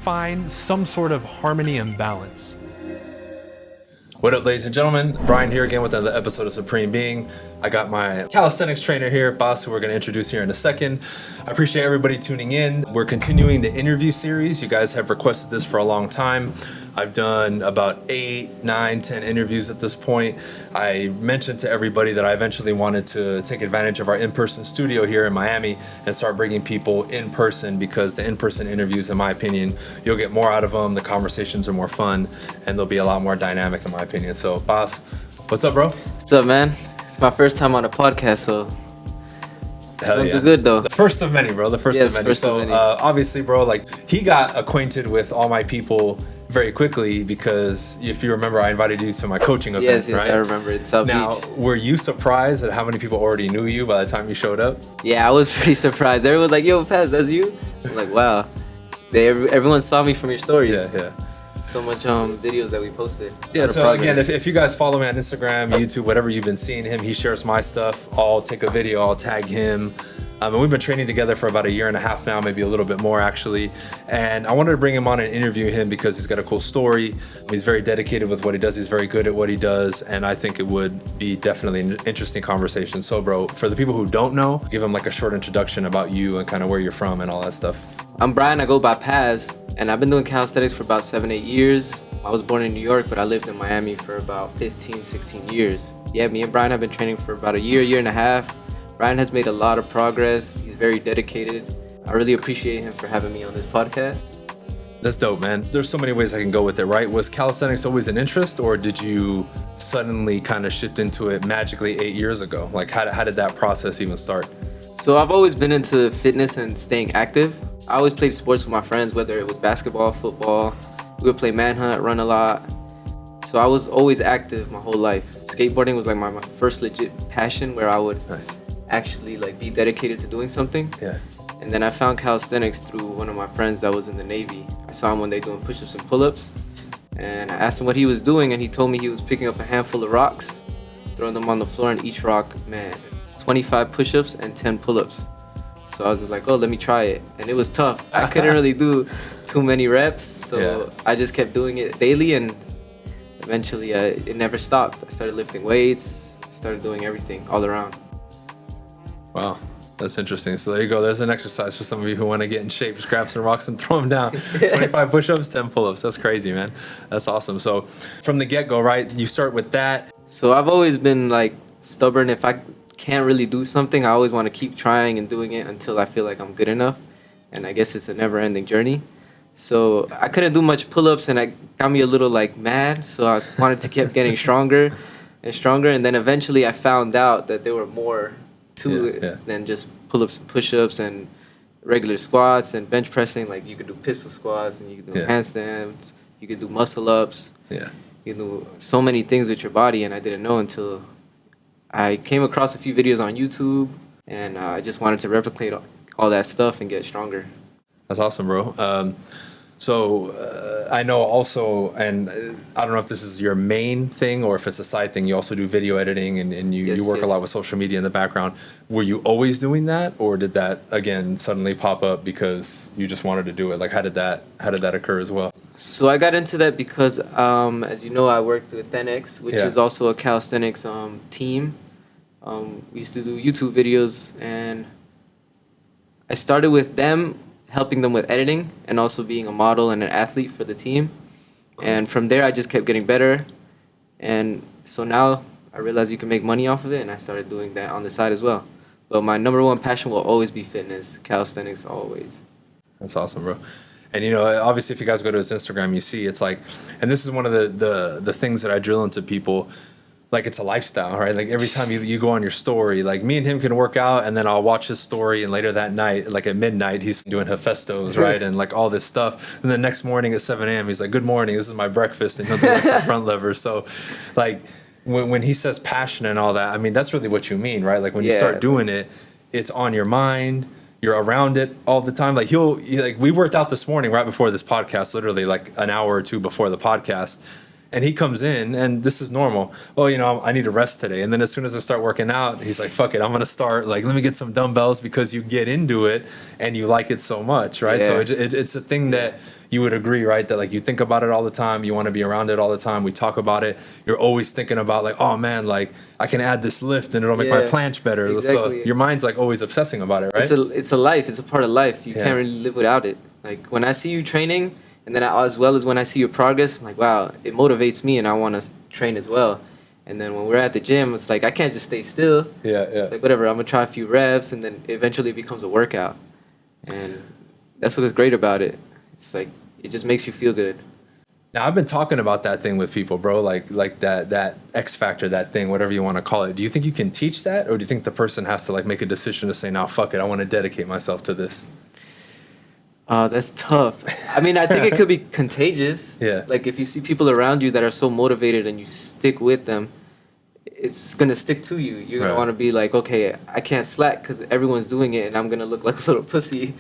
find some sort of harmony and balance. What up, ladies and gentlemen? Bryan here again with another episode of Supreme Being. I got my calisthenics trainer here, Boss, who we're going to introduce here in a second. I appreciate everybody tuning in. We're continuing the interview series. You guys have requested this for a long time. I've done about 8, 9, 10 interviews at this point. I mentioned to everybody that I eventually wanted to take advantage of our in-person studio here in Miami and start bringing people in person, because the in-person interviews, in my opinion, you'll get more out of them. The conversations are more fun and they'll be a lot more dynamic, in my opinion. So, Boss, what's up, bro? What's up, man? It's my first time on a podcast, so Hell yeah. good though. The first of many, bro. The first of many. First of many. Obviously, bro, like, he got acquainted with all my people very quickly because, if you remember, I invited you to my coaching event, Yes, right? I remember it. South Now, Beach. were you surprised at how many people already knew you by the time you showed up? Yeah, I was pretty surprised. Everyone was like, "Yo, Paz, that's you?" I'm like, "Wow." Everyone saw me from your stories. Yeah. So much videos that we posted. Yeah, so again, if you guys follow me on Instagram, YouTube, whatever you've been seeing him, he shares my stuff. I'll take a video, I'll tag him. And we've been training together for about 1.5 years now, maybe a little bit more actually. And I wanted to bring him on and interview him because he's got a cool story. He's very dedicated with what he does. He's very good at what he does. And I think it would be definitely an interesting conversation. So, bro, for the people who don't know, give him like a short introduction about you and kind of where you're from and all that stuff. I'm Bryan. I go by Paz, and I've been doing calisthenics for about 7-8 years. I was born in New York, but I lived in Miami for about 15-16 years. Yeah, me and Bryan have been training for about a year and a half. Bryan has made a lot of progress. He's very dedicated. I really appreciate him for having me on this podcast. That's dope, man. There's so many ways I can go with it, right? Was calisthenics always an interest, or did you suddenly kind of shift into it magically 8 years ago? Like, how did that process even start? So I've always been into fitness and staying active. I always played sports with my friends, whether it was basketball, football. We would play manhunt, run a lot. So I was always active my whole life. Skateboarding was like my first legit passion, where I would actually like be dedicated to doing something. Yeah. And then I found calisthenics through one of my friends that was in the Navy. I saw him one day doing push-ups and pull-ups, and I asked him what he was doing, and he told me he was picking up a handful of rocks, throwing them on the floor, and each rock, man, 25 push-ups and 10 pull-ups. So I was just like, oh, let me try it. And it was tough. I couldn't really do too many reps, so I just kept doing it daily, and eventually it never stopped. I started lifting weights, started doing everything all around. Wow, that's interesting. So there you go. There's an exercise for some of you who want to get in shape. Just grab some rocks and throw them down. 25 push-ups, 10 pull-ups. That's crazy, man. That's awesome. So from the get-go, right, you start with that. So I've always been like stubborn. If I can't really do something, I always want to keep trying and doing it until I feel like I'm good enough. And I guess it's a never-ending journey. So I couldn't do much pull-ups, and it got me a little like mad. So I wanted to keep getting stronger and stronger. And then eventually I found out that there were more to it than just pull-ups and push-ups and regular squats and bench pressing. Like, you could do pistol squats, and you could do handstands, you could do muscle ups. You could do so many things with your body, and I didn't know until I came across a few videos on YouTube, and I just wanted to replicate all that stuff and get stronger. That's awesome, bro. I know also, and I don't know if this is your main thing or if it's a side thing, you also do video editing, and you work a lot with social media in the background. Were you always doing that, or did that, again, suddenly pop up because you just wanted to do it? Like, how did that occur as well? So I got into that because, as you know, I worked with Calisthenics, which is also a calisthenics team. We used to do YouTube videos, and I started with them, helping them with editing and also being a model and an athlete for the team. And from there, I just kept getting better. And so now I realized you can make money off of it, and I started doing that on the side as well. But my number one passion will always be fitness, calisthenics, always. That's awesome, bro. And, you know, obviously, if you guys go to his Instagram, you see it's like, and this is one of the things that I drill into people. Like, it's a lifestyle, right? Like, every time you go on your story, like, me and him can work out, and then I'll watch his story, and later that night, like at midnight, he's doing Hephaestos, right? And like all this stuff. And the next morning at 7 a.m., he's like, good morning, this is my breakfast, and he'll do like some front levers. So like, when he says passion and all that, I mean, that's really what you mean, right? Like, when you start doing it, it's on your mind. You're around it all the time. Like, we worked out this morning right before this podcast, literally like an hour or two before the podcast. And he comes in, and this is normal. Oh, you know, I need to rest today. And then as soon as I start working out, he's like, fuck it, I'm going to start, like, let me get some dumbbells, because you get into it and you like it so much, right? So it's a thing that you would agree, right? That like you think about it all the time. You want to be around it all the time. We talk about it. You're always thinking about like, oh man, like I can add this lift and it'll make my planche better. Exactly. So your mind's like always obsessing about it, right? It's a life. It's a part of life. You can't really live without it. Like when I see you training, and then as well as when I see your progress, I'm like, wow, it motivates me and I want to train as well. And then when we're at the gym, it's like, I can't just stay still. It's like, whatever, I'm going to try a few reps, and then eventually it becomes a workout. And that's what's great about it. It's like, it just makes you feel good. Now, I've been talking about that thing with people, bro, like that X factor, that thing, whatever you want to call it. Do you think you can teach that? Or do you think the person has to like make a decision to say, nah, fuck it, I want to dedicate myself to this? That's tough. I mean, I think it could be contagious. Like if you see people around you that are so motivated and you stick with them, it's going to stick to you. You're going to want to be like, okay, I can't slack because everyone's doing it and I'm going to look like a little pussy.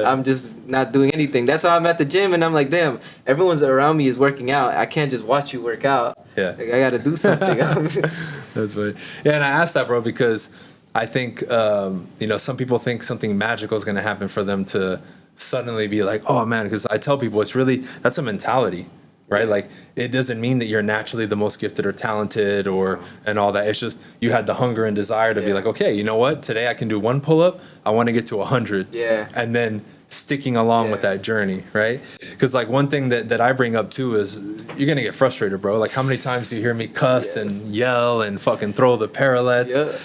I'm just not doing anything. That's why I'm at the gym and I'm like, damn, everyone's around me is working out. I can't just watch you work out. Like, I got to do something. That's funny. Yeah, and I asked that, bro, because I think, you know, some people think something magical is going to happen for them to suddenly be like, oh man, because I tell people it's really, that's a mentality, right? Like it doesn't mean that you're naturally the most gifted or talented or and all that. It's just you had the hunger and desire to be like, okay, you know what, today I can do one pull-up, I want to get to 100. And then sticking along with that journey, right? Because like one thing that I bring up too is you're gonna get frustrated, bro. Like how many times do you hear me cuss and yell and fucking throw the parallettes?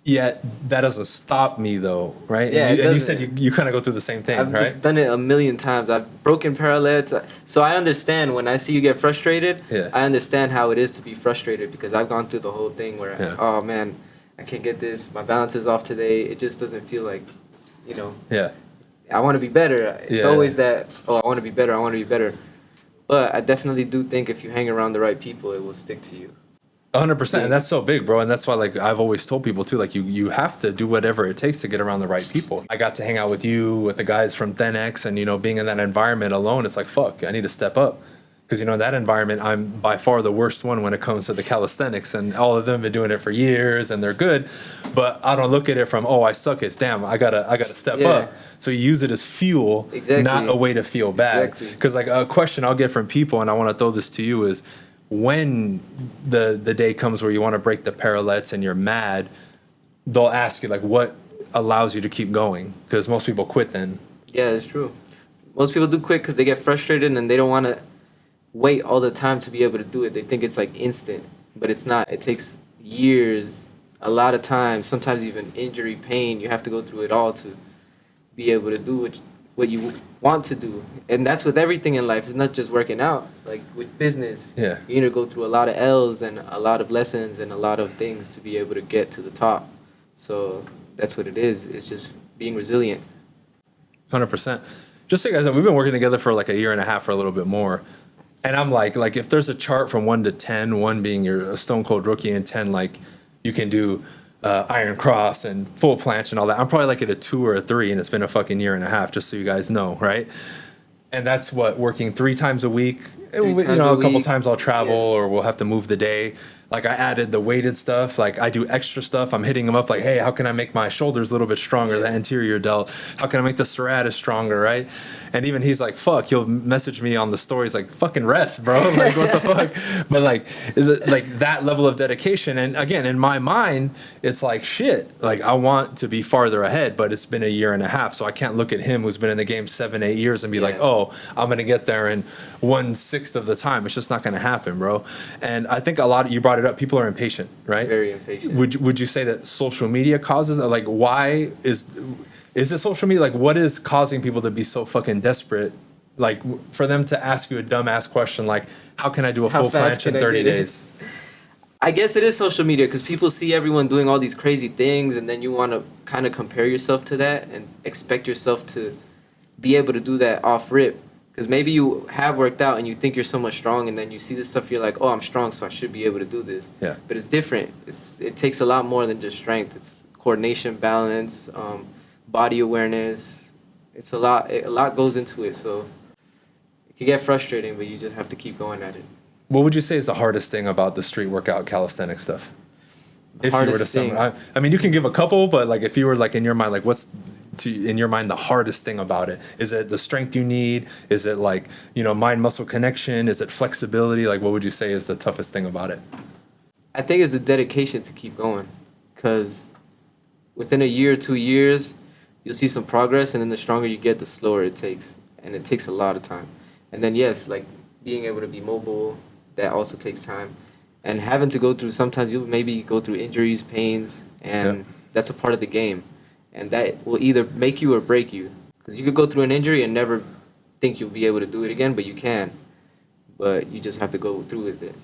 Yet that doesn't stop me though, right? And you said you kind of go through the same thing, right? I've done it a million times. I've broken parallettes. So I understand when I see you get frustrated, I understand how it is to be frustrated because I've gone through the whole thing where, oh man, I can't get this. My balance is off today. It just doesn't feel like, you know, I want to be better. It's always that, oh, I want to be better. I want to be better. But I definitely do think if you hang around the right people, it will stick to you. 100%, and that's so big, bro. And that's why, like, I've always told people too, like, you have to do whatever it takes to get around the right people. I got to hang out with you, with the guys from ThenX, and you know, being in that environment alone, it's like, fuck, I need to step up. Because you know, in that environment, I'm by far the worst one when it comes to the calisthenics, and all of them have been doing it for years, and they're good. But I don't look at it from, oh, I suck. It's damn, I gotta step up. So you use it as fuel, not a way to feel bad. Because like a question I'll get from people, and I want to throw this to you is, when the day comes where you want to break the parallettes and you're mad, they'll ask you like, what allows you to keep going? Because most people quit then. Yeah, it's true. Most people do quit because they get frustrated and they don't want to wait all the time to be able to do it. They think it's like instant, but it's not. It takes years, a lot of time, sometimes even injury, pain. You have to go through it all to be able to do what you want to do. And that's with everything in life. It's not just working out. Like with business, you need to go through a lot of L's and a lot of lessons and a lot of things to be able to get to the top. So that's what it is. It's just being resilient. 100%. Just so you guys know, we've been working together for like a year and a half or a little bit more. And I'm like if there's a chart from 1 to 10, 1 being you're a stone cold rookie and 10, like you can do iron cross and full planche and all that. I'm probably like at a 2 or a 3, and it's been a fucking year and a half, just so you guys know, right? And that's what, working 3 times a week. You know, a couple times I'll travel or we'll have to move the day. Like I added the weighted stuff. Like I do extra stuff. I'm hitting them up like, hey, how can I make my shoulders a little bit stronger, the anterior delt? How can I make the serratus stronger, right? And even he's like, fuck, he'll message me on the stories like, fucking rest, bro. Like, what the fuck? But like that level of dedication. And again, in my mind, it's like, shit, like I want to be farther ahead, but it's been a year and a half. So I can't look at him who's been in the game 7, 8 years and be like, oh, I'm going to get there in 1/6 of the time. It's just not going to happen, bro. And I think you brought it up, people are impatient, right? Very impatient. Would you say that social media causes that? Like, why is it social media? Like, what is causing people to be so fucking desperate? Like, for them to ask you a dumbass question like, how can I do a full planche in 30 days? I guess it is social media because people see everyone doing all these crazy things, and then you want to kind of compare yourself to that and expect yourself to be able to do that off rip. Because maybe you have worked out and you think you're so much strong, and then you see this stuff, you're like, oh, I'm strong, so I should be able to do this. But it's different. It takes a lot more than just strength. It's coordination, balance, body awareness. It's a lot. A lot goes into it, so it can get frustrating, but you just have to keep going at it. What would you say is the hardest thing about the street workout calisthenics stuff? If you were to sum, I mean, you can give a couple, but like if you were like in your mind, like what's in your mind the hardest thing about it? Is it the strength you need? Is it like, you know, mind muscle connection? Is it flexibility? Like what would you say is the toughest thing about it? I think it's the dedication to keep going, because within a year or 2 years, you'll see some progress, and then the stronger you get, the slower it takes, and it takes a lot of time. And then yes, like being able to be mobile, that also takes time. And having to go through, sometimes you'll maybe go through injuries, pains, and that's a part of the game. And that will either make you or break you. Because you could go through an injury and never think you'll be able to do it again, but you can. But you just have to go through with it.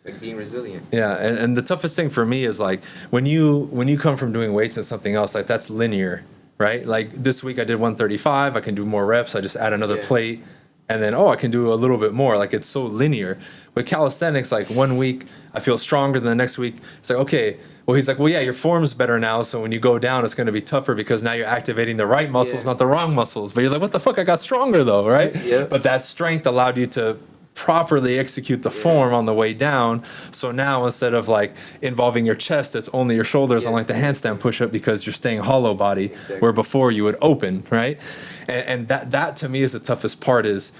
Like being resilient. Yeah, and the toughest thing for me is like when you come from doing weights and something else, like that's linear, right? Like this week I did 135, I can do more reps, I just add another plate. And then, I can do a little bit more. Like, it's so linear. With calisthenics, like, 1 week, I feel stronger than the next week. It's like, okay. Well, he's like, well, yeah, your form's better now. So when you go down, it's going to be tougher because now you're activating the right muscles, not the wrong muscles. But you're like, what the fuck? I got stronger, though, right? But that strength allowed you to properly execute the form on the way down. So now instead of like involving your chest, it's only your shoulders on like the handstand push-up because you're staying hollow body, where before you would open, right? And that to me is the toughest part, is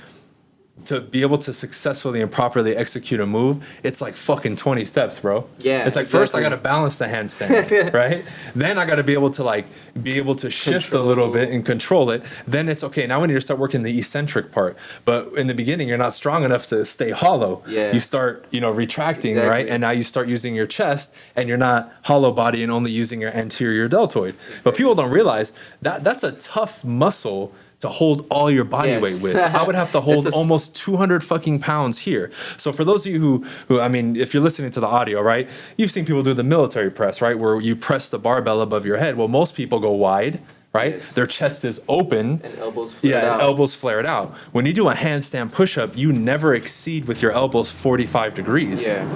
to be able to successfully and properly execute a move. It's like fucking 20 steps, bro. Yeah. It's like first I got to balance the handstand, right? Then I got to be able to shift a little bit and control it. Then it's okay. Now we need to start working the eccentric part. But in the beginning, you're not strong enough to stay hollow. Yeah. You start, retracting, right? And now you start using your chest, and you're not hollow body and only using your anterior deltoid. But people don't realize that that's a tough muscle to hold all your body weight with. I would have to hold almost 200 fucking pounds here. So for those of you who, I mean, if you're listening to the audio, right, you've seen people do the military press, right, where you press the barbell above your head. Well, most people go wide, right? Yes. Their chest is open. And elbows flared out. And elbows flared out. When you do a handstand push-up, you never exceed with your elbows 45 degrees. Yeah.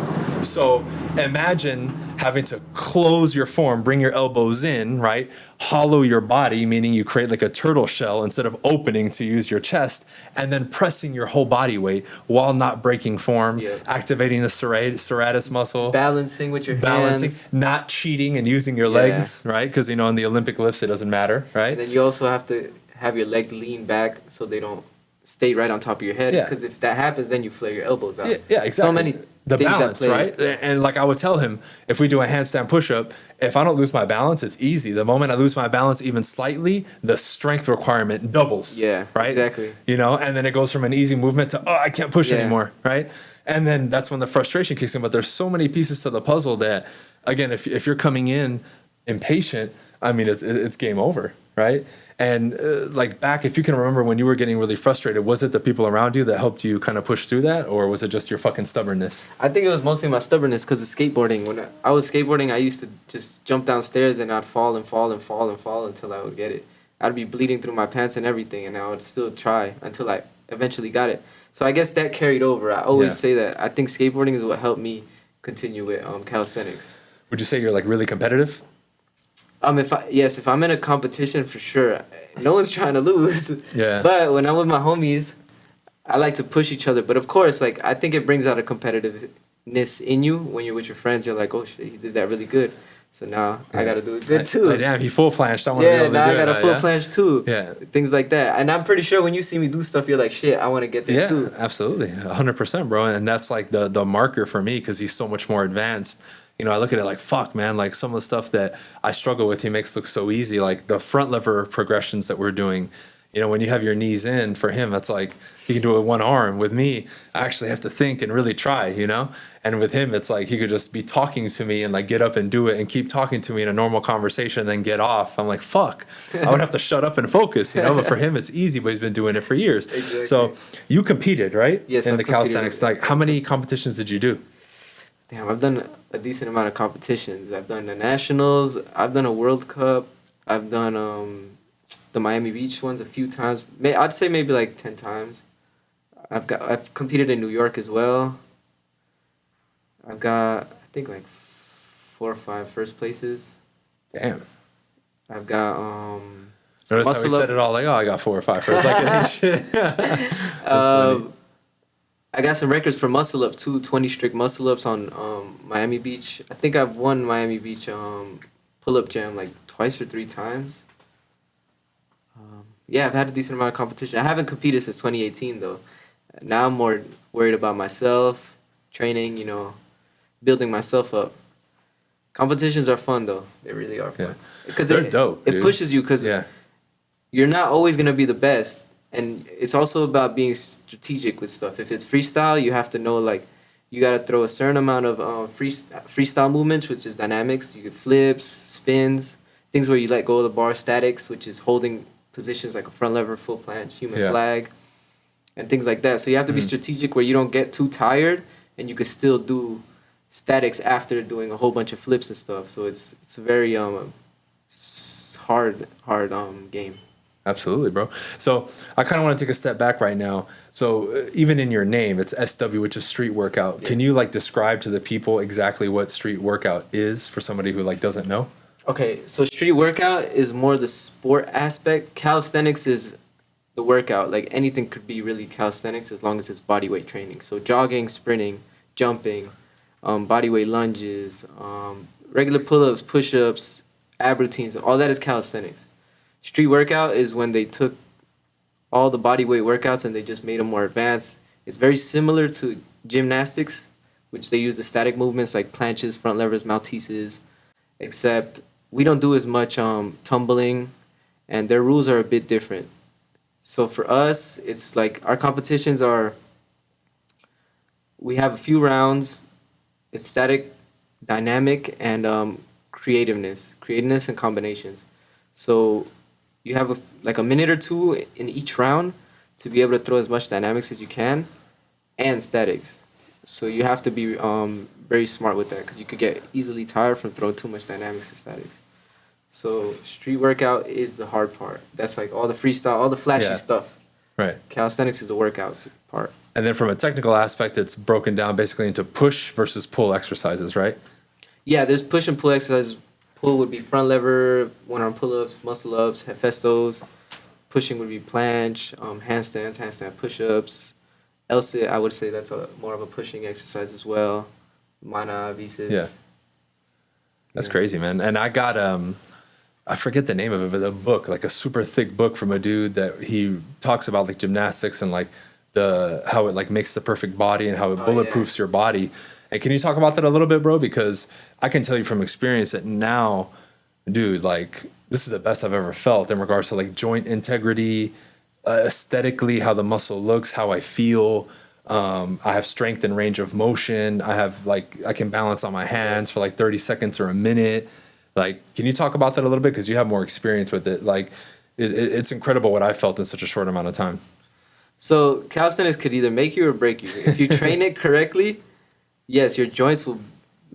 So imagine having to close your form, bring your elbows in, right? Hollow your body, meaning you create like a turtle shell instead of opening to use your chest, and then pressing your whole body weight while not breaking form, activating the serratus muscle. Balancing with your hands. Not cheating and using your legs, right? Because, in the Olympic lifts, it doesn't matter, right? And then you also have to have your legs lean back so they don't stay right on top of your head. Because if that happens, then you flare your elbows out. Yeah, exactly. So many the balance, right? And like I would tell him, if we do a handstand push-up, if I don't lose my balance, it's easy. The moment I lose my balance even slightly, the strength requirement doubles. Yeah, right? Exactly. And then it goes from an easy movement to, I can't push anymore, right? And then that's when the frustration kicks in. But there's so many pieces to the puzzle that, again, if you're coming in impatient, I mean, it's game over, right? And like back, if you can remember when you were getting really frustrated, was it the people around you that helped you kind of push through that, or was it just your fucking stubbornness? I think it was mostly my stubbornness because of skateboarding. When I was skateboarding, I used to just jump downstairs and I'd fall and fall and fall and fall until I would get it. I'd be bleeding through my pants and everything, and I would still try until I eventually got it. So I guess that carried over. I always say that. I think skateboarding is what helped me continue with calisthenics. Would you say you're like really competitive? If I'm in a competition, for sure. No one's trying to lose. Yeah. But when I'm with my homies, I like to push each other. But of course, like, I think it brings out a competitiveness in you when you're with your friends. You're like, oh shit, he did that really good. So now I got to do it good too. Like, damn, he full planched. I want to be able to do it. Yeah, now I got a full planche too. Yeah. Things like that. And I'm pretty sure when you see me do stuff, you're like, shit, I want to get there too. Yeah, absolutely. 100%, bro. And that's like the marker for me, because he's so much more advanced. I look at it like, fuck, man, like some of the stuff that I struggle with, he makes look so easy. Like the front lever progressions that we're doing, when you have your knees in, for him, that's like, he can do it with one arm. With me, I actually have to think and really try, And with him, it's like he could just be talking to me and like get up and do it and keep talking to me in a normal conversation and then get off. I'm like, fuck, I would have to shut up and focus, But for him, it's easy, but he's been doing it for years. Exactly. So you competed, right? Yes, in the calisthenics. Like, how many competitions did you do? Damn, I've done a decent amount of competitions. I've done the nationals. I've done a World Cup. I've done the Miami Beach ones a few times. I'd say maybe like 10 times. I've competed in New York as well. I've got, I think, like 4 or 5 first places. Damn. I've got Notice how we said it all like, I got 4 or 5 first. Like, shit. That's funny. I got some records for muscle up too. 20 strict muscle ups on Miami Beach. I think I've won Miami Beach pull up jam like twice or three times. Yeah, I've had a decent amount of competition. I haven't competed since 2018 though. Now I'm more worried about myself, training, building myself up. Competitions are fun though. They really are fun. Because they're dope. It pushes you because you're not always gonna be the best, and it's also about being strategic with stuff. If it's freestyle, you have to know like you gotta throw a certain amount of freestyle movements, which is dynamics. You get flips, spins, things where you let go of the bar. Statics, which is holding positions like a front lever, full planche, human flag, and things like that. So you have to be strategic where you don't get too tired, and you can still do statics after doing a whole bunch of flips and stuff. So it's a very hard game. Absolutely, bro. So I kind of want to take a step back right now. So even in your name, it's SW, which is street workout. Can you like describe to the people exactly what street workout is for somebody who like doesn't know? Okay, so street workout is more the sport aspect. Calisthenics is the workout. Like anything could be really calisthenics as long as it's body weight training. So jogging, sprinting, jumping, body weight lunges, regular pull-ups, push-ups, ab routines, all that is calisthenics. Street workout is when they took all the body weight workouts and they just made them more advanced. It's very similar to gymnastics, which they use the static movements like planches, front levers, malteses, except we don't do as much tumbling, and their rules are a bit different. So for us, it's like our competitions are, we have a few rounds. It's static, dynamic, and creativeness and combinations. So you have a minute or two in each round to be able to throw as much dynamics as you can and statics. So you have to be very smart with that because you could get easily tired from throwing too much dynamics and statics. So street workout is the hard part. That's like all the freestyle, all the flashy stuff. Right. Calisthenics is the workouts part. And then from a technical aspect, it's broken down basically into push versus pull exercises, right? Yeah, there's push and pull exercises. Pull would be front lever, one-arm pull-ups, muscle-ups, hefestos. Pushing would be planche, handstands, handstand push-ups. L-sit, I would say that's more of a pushing exercise as well. Mana, V-sits. Yeah. That's crazy, man. And I got, I forget the name of it, but a book, like a super thick book from a dude that he talks about like gymnastics and like how it like makes the perfect body and how it bulletproofs your body. And can you talk about that a little bit, bro? Because I can tell you from experience that now, dude, like this is the best I've ever felt in regards to like joint integrity, aesthetically, how the muscle looks, how I feel. I have strength and range of motion. I can balance on my hands for like 30 seconds or a minute. Like, can you talk about that a little bit? Because you have more experience with it. Like, it's incredible what I felt in such a short amount of time. So calisthenics could either make you or break you. If you train it correctly, yes, your joints will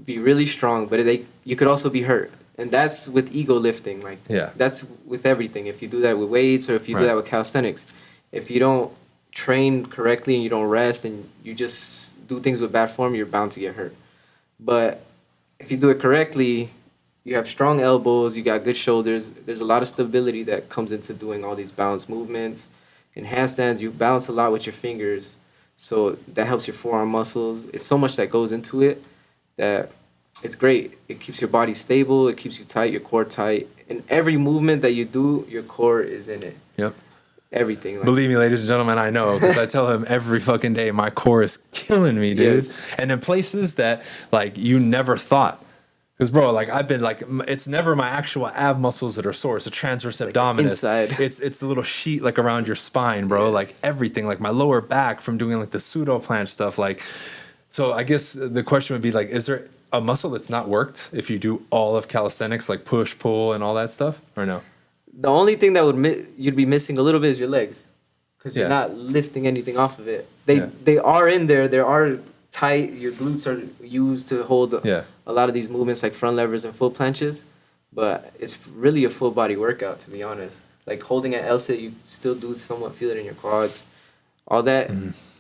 be really strong, but you could also be hurt. And that's with ego lifting. Like, that's with everything. If you do that with weights or if you do that with calisthenics. If you don't train correctly and you don't rest and you just do things with bad form, you're bound to get hurt. But if you do it correctly, you have strong elbows, you got good shoulders. There's a lot of stability that comes into doing all these balance movements. In handstands, you balance a lot with your fingers. So that helps your forearm muscles. It's so much that goes into it that it's great. It keeps your body stable. It keeps you tight, your core tight. And every movement that you do, your core is in it. Yep. Everything. Like, believe me, ladies and gentlemen, I know because I tell him every fucking day my core is killing me, dude. Yes. And in places that like you never thought. Because, bro, like I've been like, it's never my actual ab muscles that are sore. It's a transverse abdominis. Inside. It's the little sheet like around your spine, bro. Yes. Like everything, like my lower back from doing like the pseudo planche stuff. Like, so I guess the question would be like, is there a muscle that's not worked if you do all of calisthenics, like push, pull, and all that stuff, or no? The only thing that you'd be missing a little bit is your legs, because you're not lifting anything off of it. They are in there. They are tight. Your glutes are used to hold a lot of these movements like front levers and full planches, but it's really a full body workout, to be honest. Like holding an L-sit, you still do somewhat feel it in your quads. All that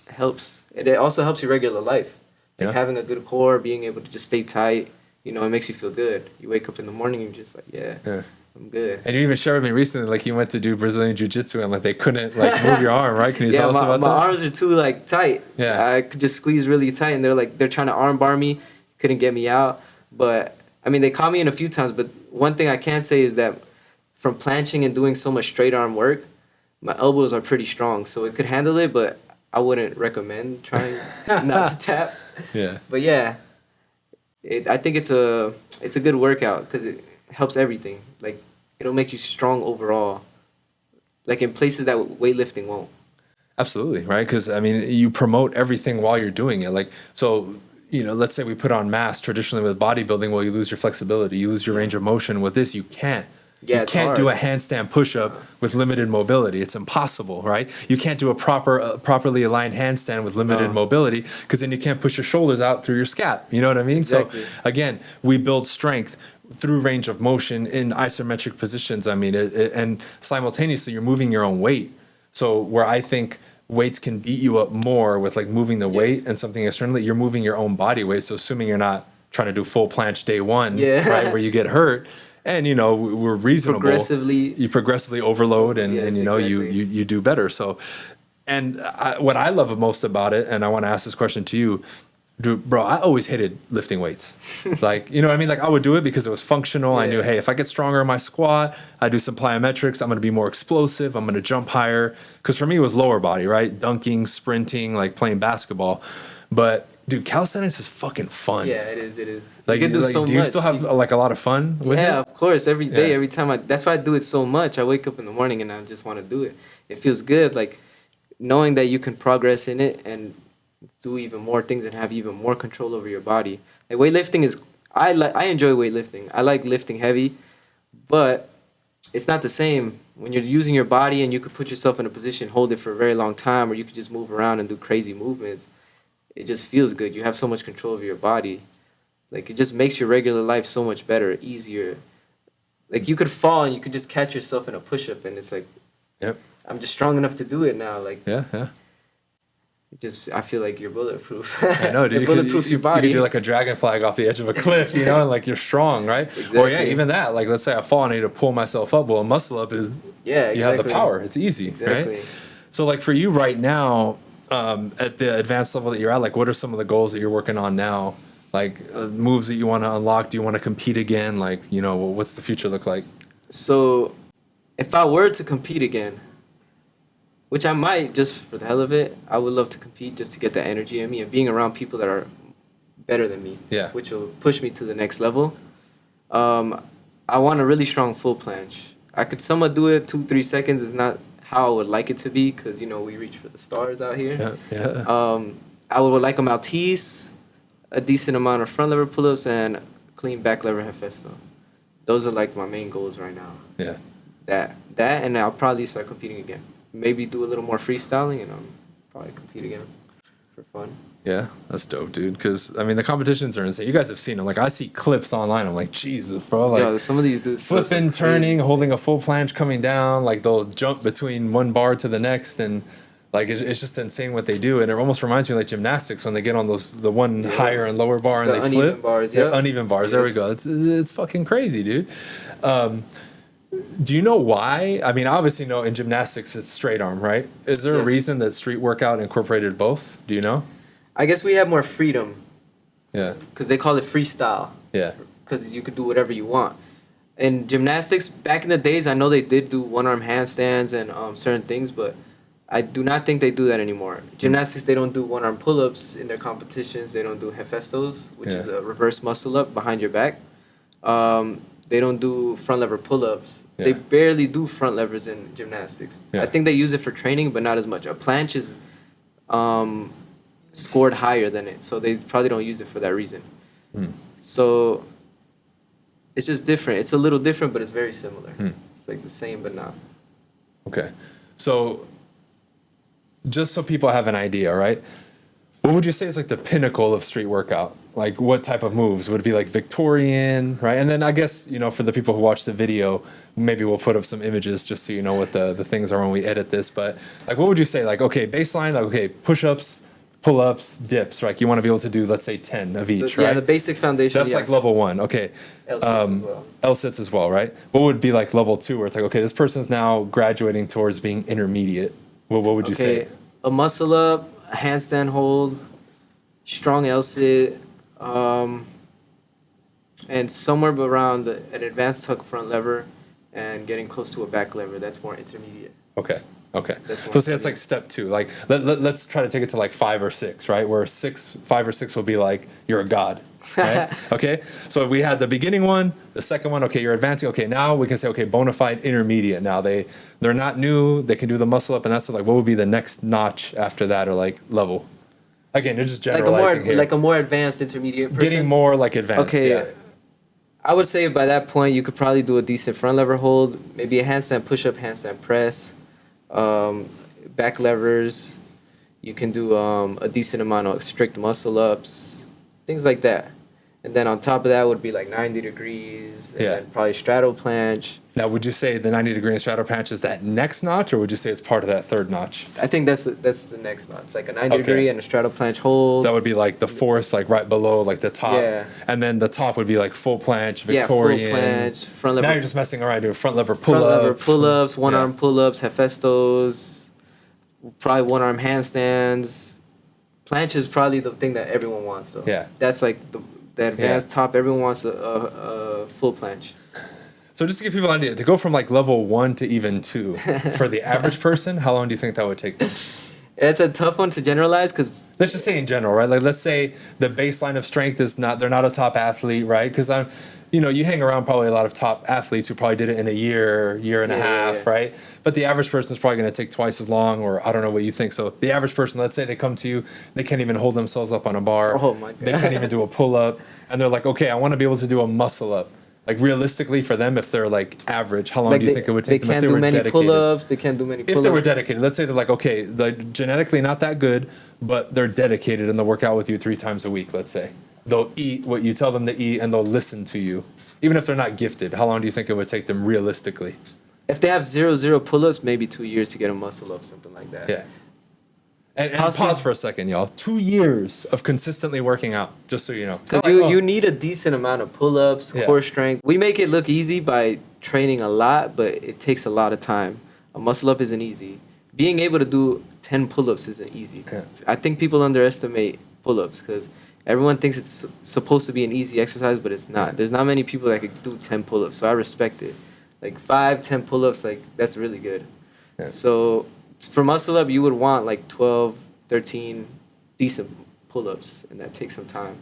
helps. It also helps your regular life. Like having a good core, being able to just stay tight, it makes you feel good. You wake up in the morning and you're just like, I'm good. And you even shared with me recently, like you went to do Brazilian Jiu-Jitsu and like they couldn't like move your arm, right? Can you tell us about my that? arms are too like tight. Yeah. I could just squeeze really tight, and they're trying to arm bar me, couldn't get me out. But I mean, they caught me in a few times. But one thing I can say is that from planching and doing so much straight arm work, my elbows are pretty strong, so it could handle it. But I wouldn't recommend trying not to tap. Yeah. But yeah, I think it's a good workout because it helps everything. Like it'll make you strong overall, like in places that weightlifting won't. Absolutely, right? Because I mean, you promote everything while you're doing it. Like, so, you know, let's say we put on mass traditionally with bodybuilding. Well, you lose your flexibility, you lose your range of motion. With this, you can't. Yeah, You it's can't hard. do a handstand push-up with limited mobility. It's impossible, right? You can't do a properly aligned handstand with limited No. mobility because then you can't push your shoulders out through your scap. You know what I mean? Exactly. So again, we build strength through range of motion in isometric positions. I mean, and simultaneously you're moving your own weight. So where I think weights can beat you up more with like moving the weight and something externally, you're moving your own body weight. So assuming you're not trying to do full planche day one, Yeah. right, where you get hurt. And you know we're reasonable. You progressively overload, and Yes, you know exactly. you do better. So, and what I love most about it, and I want to ask this question to you, bro. I always hated lifting weights. Like you know what I mean. Like I would do it because it was functional. I knew, Yeah. hey, if I get stronger in my squat, I do some plyometrics. I'm going to be more explosive. I'm going to jump higher. Because for me, it was lower body, right? Dunking, sprinting, like playing basketball. But dude, calisthenics is fucking fun. Yeah, it is. It is. Like, You can do like, so do you much. still have like a lot of fun with Yeah, it? of course. Every day, Yeah. every time that's why I do it so much. I wake up in the morning and I just want to do it. It feels good, like knowing that you can progress in it and do even more things and have even more control over your body. Like weightlifting is, I enjoy weightlifting. I like lifting heavy, but it's not the same when you're using your body and you could put yourself in a position, hold it for a very long time, or you could just move around and do crazy movements. It just feels good. You have so much control over your body. Like, it just makes your regular life so much better, easier. Like, you could fall and you could just catch yourself in a push-up, and it's like, Yep. I'm just strong enough to do it now. Like, Yeah. I feel like you're bulletproof. I know, dude. It bulletproofs your body. You could do like a dragon flag off the edge of a cliff, you know, and like you're strong, right? Or yeah, Exactly. even that. Like, let's say I fall and I need to pull myself up. Well, a muscle up is Yeah, you have the exactly. power. It's easy, Exactly. right? So like for you right now, at the advanced level that you're at, like what are some of the goals that you're working on now? Like moves that you want to unlock? Do you want to compete again? Like, you know, what's the future look like? So, if I were to compete again, which I might just for the hell of it, I would love to compete just to get that energy in me and being around people that are better than me, Yeah. which will push me to the next level. I want a really strong full planche. I could somewhat do it 2-3 seconds is not how I would like it to be because you know we reach for the stars out here. Yeah. I would like a Maltese, a decent amount of front lever pull-ups, and clean back lever hefesto. Those are like my main goals right now. Yeah. That, and I'll probably start competing again. Maybe do a little more freestyling, and I'll probably compete again for fun. Yeah, that's dope, dude. Because I mean, the competitions are insane. You guys have seen them. Like, I see clips online. I'm like, Jesus, bro. Like, Yo, some of these dudes flipping, turning, holding a full planche, coming down. Like, they'll jump between one bar to the next, and like it's just insane what they do. And it almost reminds me of like gymnastics when they get on the one higher and lower bar and The they uneven flip. bars, Yeah, yeah. uneven bars. There we Yes. go. It's fucking crazy, dude. Do you know why? I mean, obviously, no. In gymnastics, it's straight arm, right? Is there a Yes. reason that street workout incorporated both? Do you know? I guess we have more freedom Yeah. because they call it freestyle Yeah. because you could do whatever you want. In gymnastics, back in the days, I know they did do one-arm handstands and certain things, but I do not think they do that anymore. Gymnastics, they don't do one-arm pull-ups in their competitions. They don't do hefestos, which is Yeah. a reverse muscle-up behind your back. They don't do front lever pull-ups. They Yeah. barely do front levers in gymnastics. Yeah. I think they use it for training, but not as much. A planche is scored higher than it, so they probably don't use it for that reason. So it's just different. It's a little different, but it's very similar. It's like the same, but not. Okay. So, just so people have an idea, right? What would you say is like the pinnacle of street workout? Like, what type of moves? Would it be like Victorian, right? And then I guess, you know, for the people who watch the video, maybe we'll put up some images just so you know what the things are when we edit this. But, like, what would you say? Like, okay, baseline, like, okay, push ups, pull-ups, dips, right? You want to be able to do, let's say, 10 of each, right? Yeah, the basic foundation. That's like level 1. Okay. L sits as well. L sits as well, right? What would be like level 2, where it's like, okay, this person's now graduating towards being intermediate? What would you say? A muscle up, a handstand hold, strong L sit, and somewhere around an advanced tuck front lever and getting close to a back lever. That's more intermediate. Okay. That's So say that's like step 2. Like let's try to take it to like 5 or 6, right? Where 5 or 6 will be like you're a god, right? Okay. So we had the beginning one, the second one. Okay, you're advancing. Okay, now we can say okay, bona fide intermediate. Now they're not new. They can do the muscle up, and that's like what would be the next notch after that, or like level. Again, you're just generalizing here. Like a more advanced intermediate person. Getting more like advanced. Okay. Yeah. I would say by that point you could probably do a decent front lever hold, maybe a handstand push-up, handstand press. Back levers, you can do a decent amount of strict muscle ups, things like that. And then on top of that would be like 90 degrees, and then probably straddle planche. Now, would you say the 90-degree straddle planche is that next notch, or would you say it's part of that third notch? I think that's the next notch. It's like a 90-degree and a straddle planche hold. So that would be like the fourth, like right below, like the top. Yeah. And then the top would be like full planche, Victorian. Yeah, full planche, front lever. Now you're just messing around doing front lever pull-ups. Front lever pull-ups, one-arm pull-ups, Hephaestos, probably one-arm handstands. Planche is probably the thing that everyone wants, though. Yeah. That's like the advanced top. Everyone wants a full planche. So just to give people an idea, to go from like level 1 to even 2, for the average person, how long do you think that would take them? It's a tough one to generalize because... Let's just say in general, right? Like let's say the baseline of strength is they're not a top athlete, right? Because you hang around probably a lot of top athletes who probably did it in a year and a half, right? But the average person is probably going to take twice as long, or I don't know what you think. So the average person, let's say they come to you, they can't even hold themselves up on a bar. Oh my God. They can't even do a pull-up. And they're like, okay, I want to be able to do a muscle-up. Like realistically for them, if they're like average, how long do you think it would take them if they were dedicated? They can't do many pull-ups. If they were dedicated, let's say they're like, okay, they're genetically not that good, but they're dedicated and they'll work out with you 3 times a week, let's say. They'll eat what you tell them to eat and they'll listen to you. Even if they're not gifted, how long do you think it would take them realistically? If they have 0 pull-ups, maybe 2 years to get a muscle up, something like that. Yeah. And pause for a second, y'all. 2 years of consistently working out, just so you know. So you need a decent amount of pull-ups, core strength. We make it look easy by training a lot, but it takes a lot of time. A muscle up isn't easy. Being able to do 10 pull-ups isn't easy. Yeah. I think people underestimate pull-ups because everyone thinks it's supposed to be an easy exercise, but it's not. There's not many people that could do 10 pull-ups, so I respect it. Like 5, 10 pull-ups, like that's really good. Yeah. So for muscle up, you would want like 12, 13 decent pull-ups, and that takes some time.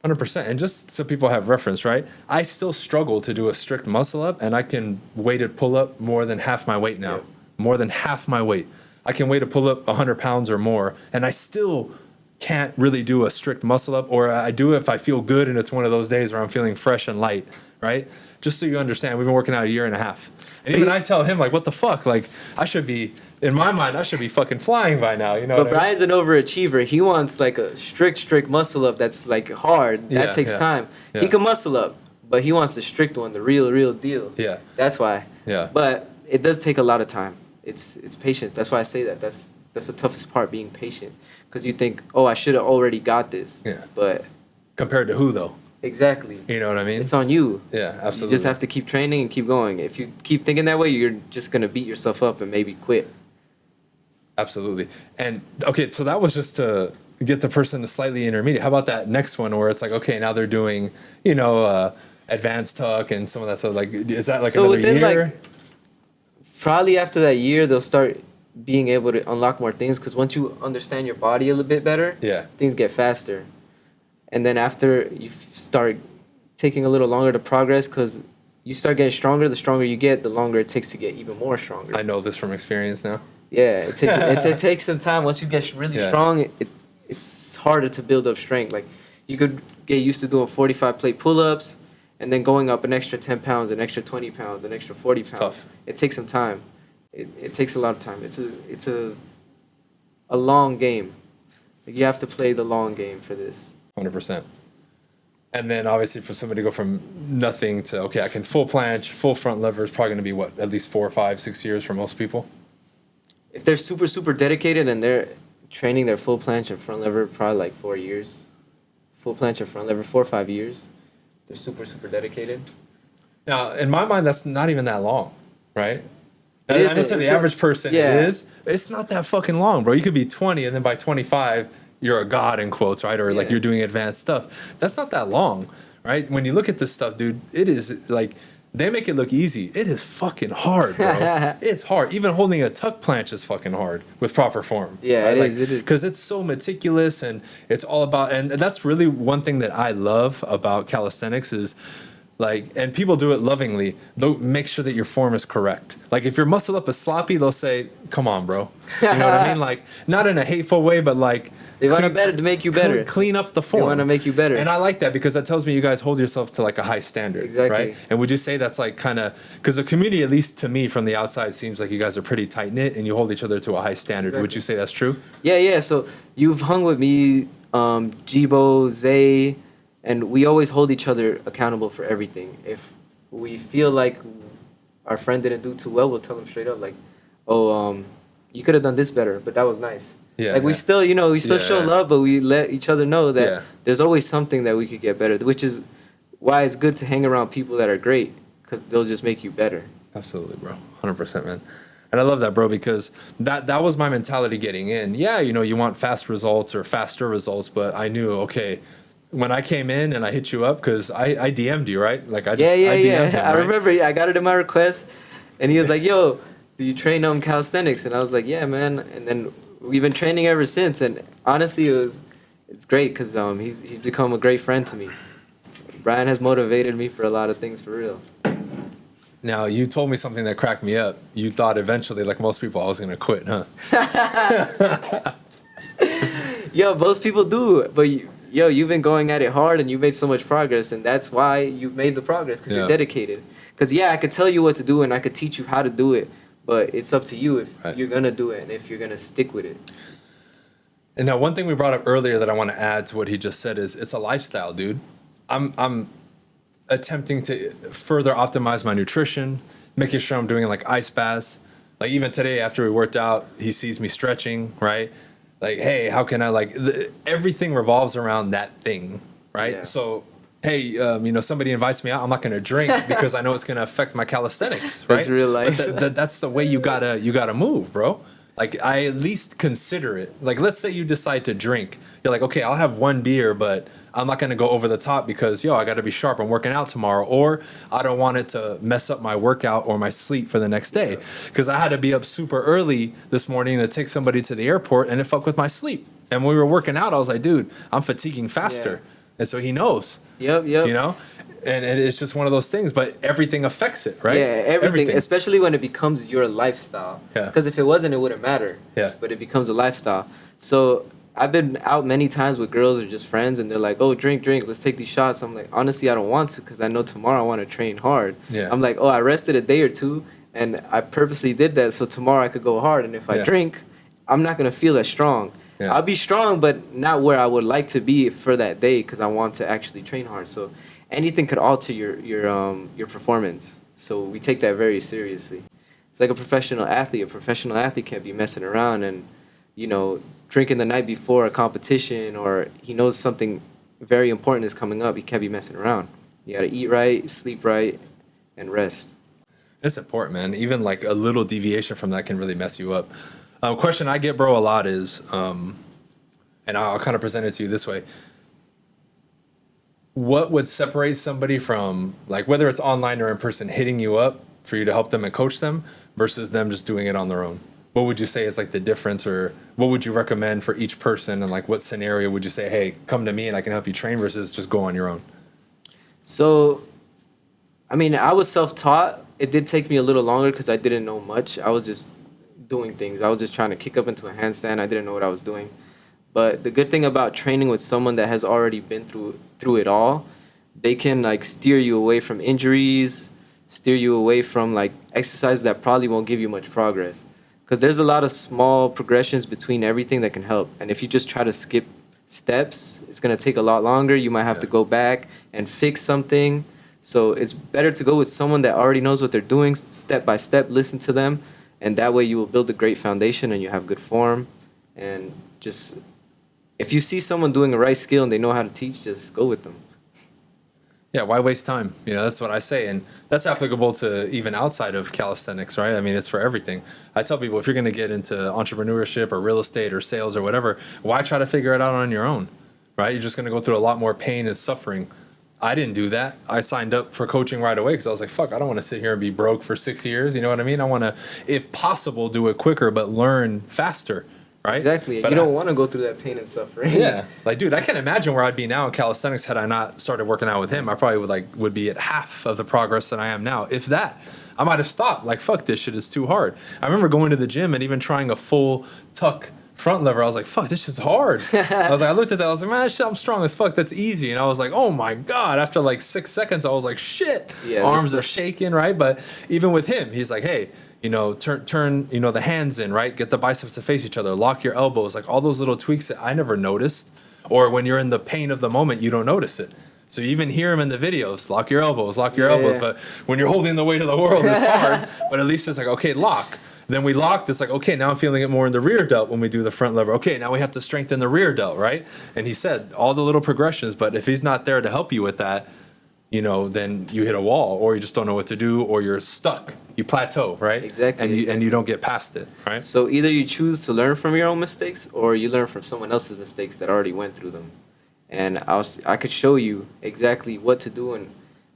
100%. And just so people have reference, right? I still struggle to do a strict muscle up, and I can weighted pull up more than half my weight now. Yeah. More than half my weight. I can weighted pull up 100 pounds or more, and I still can't really do a strict muscle up, or I do it if I feel good and it's one of those days where I'm feeling fresh and light, right? Just so you understand, we've been working out a year and a half. And even I tell him, like, what the fuck? Like, I should be, in my mind, I should be fucking flying by now, you know? But Bryan's an overachiever. He wants, like, a strict muscle up that's, like, hard. That takes time. Yeah. He can muscle up, but he wants the strict one, the real deal. Yeah. That's why. Yeah. But it does take a lot of time. It's patience. That's why I say that. That's the toughest part, being patient. Because you think, oh, I should have already got this. Yeah. But compared to who, though? Exactly. You know what I mean? It's on you. Yeah, absolutely. You just have to keep training and keep going. If you keep thinking that way, you're just going to beat yourself up and maybe quit. Absolutely. And, okay, so that was just to get the person to slightly intermediate. How about that next one where it's like, okay, now they're doing, advanced tuck and some of that stuff. Like, is that like another year? Like, probably after that year, they'll start being able to unlock more things, because once you understand your body a little bit better, things get faster. And then after you start taking a little longer to progress, because you start getting stronger, the stronger you get, the longer it takes to get even more stronger. I know this from experience now. Yeah, it takes some time. Once you get really strong, it's harder to build up strength. Like, you could get used to doing 45 plate pull-ups and then going up an extra 10 pounds, an extra 20 pounds, an extra 40 pounds. It's tough. It takes some time. It takes a lot of time. It's a long game. Like, you have to play the long game for this. 100%. And then obviously for somebody to go from nothing to, okay, I can full planche, full front lever is probably going to be what, at least 4, 5, 6 years for most people? If they're super dedicated and training their full planche and front lever probably like 4 years. Full planche and front lever 4 or 5 years. They're super super dedicated. Now, in my mind, that's not even that long, right? It is I know to the average person yeah. it is. It's not that fucking long, bro. You could be 20 and then by 25, you're a god in quotes, right? Or like Yeah. you're doing advanced stuff. That's not that long, right? When you look at this stuff, dude, it is like they make it look easy. It is fucking hard, bro. It's hard. Even holding a tuck planche is fucking hard with proper form. Yeah, right? it is. It is. Because it's so meticulous and it's all about, and that's really one thing that I love about calisthenics is like, and people do it lovingly. They'll make sure that your form is correct. Like if your muscle up is sloppy, they'll say, "Come on, bro." You know what I mean? Like not in a hateful way, but like They want to make you better. Clean up the form. They want to make you better. And I like that because that tells me you guys hold yourselves to like a high standard, Exactly. right? And would you say that's like kind of because the community, at least to me from the outside, seems like you guys are pretty tight knit and you hold each other to a high standard. Exactly. Would you say that's true? Yeah. So you've hung with me, Jibo, Zay, and we always hold each other accountable for everything. If we feel like our friend didn't do too well, we'll tell him straight up, like, "Oh, you could have done this better, but that was nice." Yeah. Like we still, we still show love, but we let each other know that there's always something that we could get better, which is why it's good to hang around people that are great because they'll just make you better. Absolutely, bro. 100%, man. And I love that, bro, because that was my mentality getting in. Yeah, you want fast results or faster results, but I knew, okay, when I came in and I hit you up, because I DM'd you, right? Like I DM'd him, I right? remember I got it in my request, and he was like, "Yo, do you train on calisthenics?" And I was like, "Yeah, man." And then we've been training ever since. And honestly, it's great because he's become a great friend to me. Bryan has motivated me for a lot of things for real. Now, you told me something that cracked me up. You thought eventually, like most people, I was going to quit, huh? Yo, most people do, but you've been going at it hard and you've made so much progress, and that's why you've made the progress because you're dedicated. Because I could tell you what to do and I could teach you how to do it, but it's up to you if you're gonna do it and if you're gonna stick with it. And now, one thing we brought up earlier that I want to add to what he just said is it's a lifestyle, dude. I'm attempting to further optimize my nutrition, making sure I'm doing like ice baths. Like even today after we worked out, he sees me stretching, right? Like, hey, how can I everything revolves around that thing, right? Yeah. So, hey, somebody invites me out, I'm not going to drink because I know it's going to affect my calisthenics, right? That's real life. But that's the way you gotta move, bro. Like I at least consider it. Like let's say you decide to drink, you're like, okay, I'll have one beer, but I'm not gonna go over the top because I got to be sharp. I'm working out tomorrow, or I don't want it to mess up my workout or my sleep for the next day because I had to be up super early this morning to take somebody to the airport, and it fucked with my sleep. And when we were working out, I was like, dude, I'm fatiguing faster, and so he knows. Yep. And it's just one of those things, but everything affects it, right? Yeah, everything, especially when it becomes your lifestyle. Yeah. Because if it wasn't, it wouldn't matter. Yeah. But it becomes a lifestyle. So I've been out many times with girls or just friends, and they're like, "Oh, drink, let's take these shots." I'm like, honestly, I don't want to because I know tomorrow I want to train hard. Yeah. I'm like, oh, I rested a day or two, and I purposely did that so tomorrow I could go hard. And if I drink, I'm not going to feel as strong. Yeah. I'll be strong, but not where I would like to be for that day because I want to actually train hard. So anything could alter your performance. So we take that very seriously. It's like a professional athlete. A professional athlete can't be messing around and, drinking the night before a competition, or he knows something very important is coming up. He can't be messing around. You got to eat right, sleep right, and rest. It's important, man. Even like a little deviation from that can really mess you up. Question I get, bro, a lot is, and I'll kind of present it to you this way. What would separate somebody from, like, whether it's online or in person, hitting you up for you to help them and coach them versus them just doing it on their own? What would you say is like the difference, or what would you recommend for each person? And like, what scenario would you say, hey, come to me and I can help you train versus just go on your own? So, I was self-taught. It did take me a little longer because I didn't know much. I was just doing things. I was just trying to kick up into a handstand. I didn't know what I was doing. But the good thing about training with someone that has already been through it all, they can like steer you away from injuries, steer you away from like exercises that probably won't give you much progress. Because there's a lot of small progressions between everything that can help. And if you just try to skip steps, it's going to take a lot longer. You might have to go back and fix something. So it's better to go with someone that already knows what they're doing, step by step, listen to them. And that way you will build a great foundation and you have good form. And just if you see someone doing a right skill and they know how to teach, just go with them. Yeah, why waste time? That's what I say. And that's applicable to even outside of calisthenics, right? I mean, it's for everything. I tell people, if you're going to get into entrepreneurship or real estate or sales or whatever, why try to figure it out on your own, right? You're just going to go through a lot more pain and suffering. I didn't do that. I signed up for coaching right away because I was like, fuck, I don't want to sit here and be broke for 6 years. You know what I mean? I want to, if possible, do it quicker, but learn faster. Right? Exactly. But you don't want to go through that pain and suffering. Yeah. Like, dude, I can't imagine where I'd be now in calisthenics had I not started working out with him. I probably would be at half of the progress that I am now. If that, I might have stopped. Like, fuck this shit, is too hard. I remember going to the gym and even trying a full tuck front lever. I was like, fuck, this shit's hard. I looked at that. I was like, man, shit, I'm strong as fuck. That's easy. And I was like, oh my God. After like 6 seconds, I was like, shit. Yeah, arms are shaking, right? But even with him, he's like, hey, turn, the hands in, right? Get the biceps to face each other. Lock your elbows. Like all those little tweaks that I never noticed. Or when you're in the pain of the moment, you don't notice it. So you even hear him in the videos, lock your elbows. But when you're holding the weight of the world, it's hard. But at least it's like, okay, lock. Then we locked. It's like, okay, now I'm feeling it more in the rear delt when we do the front lever. Okay, now we have to strengthen the rear delt, right? And he said all the little progressions. But if he's not there to help you with that, then you hit a wall, or you just don't know what to do, or you're stuck. You plateau, right? Exactly. And you don't get past it, right? So either you choose to learn from your own mistakes, or you learn from someone else's mistakes that already went through them. And I could show you exactly what to do, and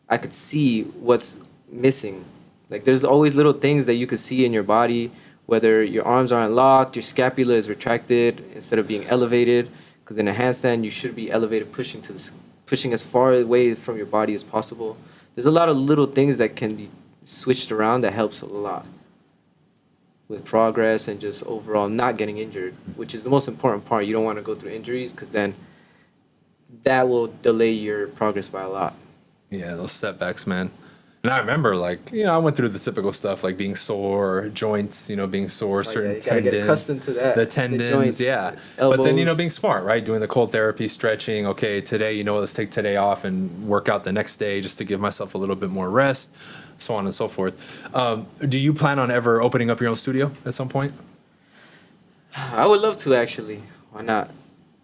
I could see what's missing. Like there's always little things that you could see in your body, whether your arms aren't locked, your scapula is retracted instead of being elevated. Because in a handstand, you should be elevated, pushing as far away from your body as possible. There's a lot of little things that can be switched around that helps a lot with progress and just overall not getting injured, which is the most important part. You don't want to go through injuries because then that will delay your progress by a lot. Yeah, those setbacks, man. And I remember, I went through the typical stuff, like being sore, joints, being sore, certain tendons. Get accustomed to that. The tendons, the joints, yeah. Elbows. But then, being smart, right? Doing the cold therapy, stretching. Okay, today, let's take today off and work out the next day just to give myself a little bit more rest, so on and so forth. Do you plan on ever opening up your own studio at some point? I would love to, actually. Why not?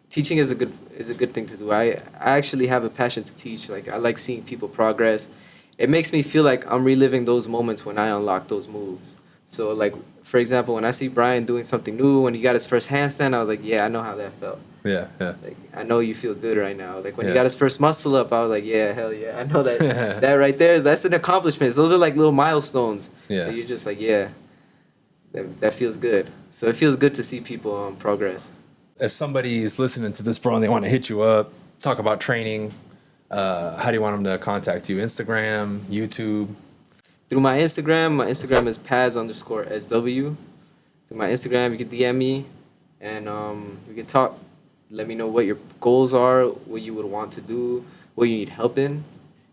Teaching is a good thing to do. I actually have a passion to teach. Like I like seeing people progress. It makes me feel like I'm reliving those moments when I unlocked those moves. So like, for example, when I see Bryan doing something new, when he got his first handstand, I was like, yeah, I know how that felt. Yeah. Like, I know you feel good right now. Like when he got his first muscle up, I was like, yeah, hell yeah. I know that that right there, that's an accomplishment. Those are like little milestones. Yeah. You're just like, yeah, that feels good. So it feels good to see people progress. If somebody is listening to this, bro, and they want to hit you up, talk about training, how do you want them to contact you? Instagram, YouTube? Through my Instagram is Paz_SW. Through my Instagram, you can DM me, and we can talk. Let me know what your goals are, what you would want to do, what you need help in.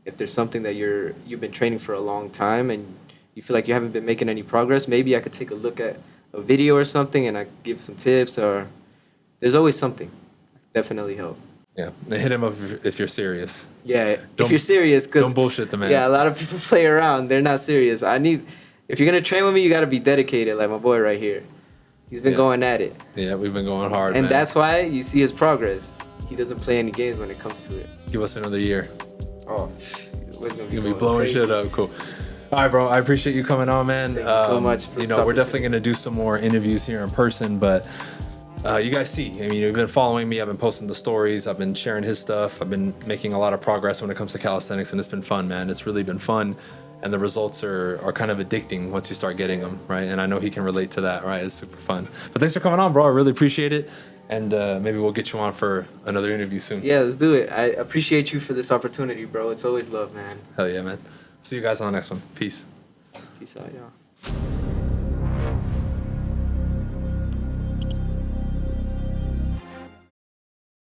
If there's something that you've been training for a long time and you feel like you haven't been making any progress, maybe I could take a look at a video or something and I give some tips. Or there's always something. Definitely help. Yeah, hit him up if you're serious. Yeah, if you're serious, cause don't bullshit the man. Yeah, a lot of people play around. They're not serious. If you're gonna train with me, you gotta be dedicated, like my boy right here. He's been going at it. Yeah, we've been going hard, and man. that's why you see his progress. He doesn't play any games when it comes to it. Give us another year. Oh, we're gonna be blowing shit up. Cool. All right, bro. I appreciate you coming on, man. Thank you so much. We're definitely gonna do some more interviews here in person, but. You guys see, I mean, you've been following me. I've been posting the stories. I've been sharing his stuff. I've been making a lot of progress when it comes to calisthenics, and it's been fun, man. It's really been fun, and the results are kind of addicting once you start getting them, right? And I know he can relate to that, right? It's super fun. But thanks for coming on, bro. I really appreciate it, and maybe we'll get you on for another interview soon. Yeah, let's do it. I appreciate you for this opportunity, bro. It's always love, man. Hell yeah, man. See you guys on the next one. Peace. Peace out, y'all.